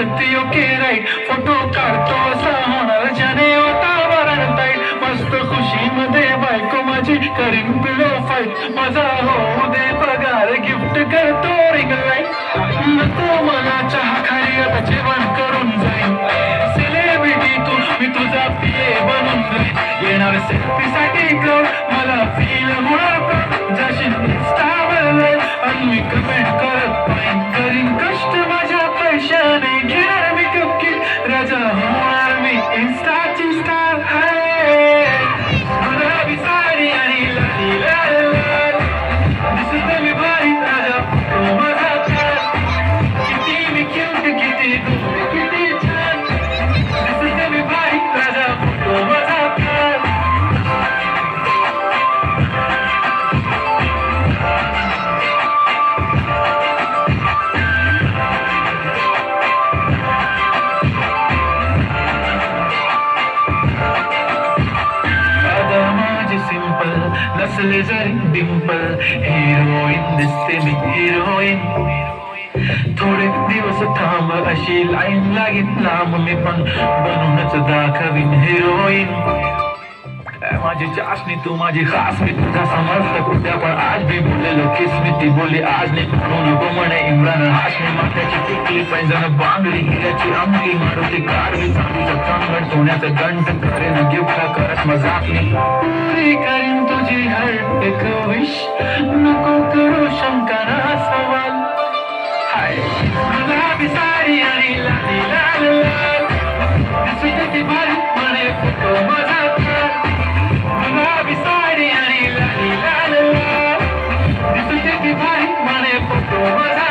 करती okay right photo काढतो असा होणार ज्याने वातावरण ताईट मस्त खुशी मध्ये बायको माझी करीन पिलो फाईट माझा होऊ दे पगार गिफ्ट करतो रिंग लाईट नको मला चहा खाली आता जेवण करून जाईन सेलिब्रिटी तू मी तुझा पिये बनून जाईन येणार सेल्फी साठी क्राऊड मला फील होणार जाशील इंस्टावर आणि मी कमेंट करत नाही करीन कष्ट माझ्या पैशाने घेणार मी कपकिट राजा होणार मी इंस्टाची स्टार आहे गुलाबी साडी आणि लाली लाल लाल दिसत मी भारी राजा फोटो माझा किती मी क्यूट किती गोड किती छान दिसत मी भारी राजा फोटो माझा नसले जरी डिंपल हिरोईन दिसते मी हिरोईन थोडे दिवस थांब अशी लाईन लागेल लांब मी पण बनूनच दाखवीन हिरोईन माझी चाशनी तू माझी खास मी तुझा समजत कुठ्या पण आज भी बोललेलो किस मी ती बोलली आज नाही म्हणून नको म्हणे इम्रान हाशमी माथ्याची टिकली पैंजण बांगडी हिऱ्याची अंगली मारुती कारवी चांदीचं कंगण सोन्याचं गंठ करेन गिफ्ट करत मजाक मी पुरी करीन तुझी हर एक विश नको करू शंका ना सवाल हाय गुलाबी साडी आणि लाली लाल लाल दिसते ती भारी म्हणे फोटो माझा गुलाबी साडी आणि लाली लाल लाल दिसते ती भारी म्हणे फोटो माझा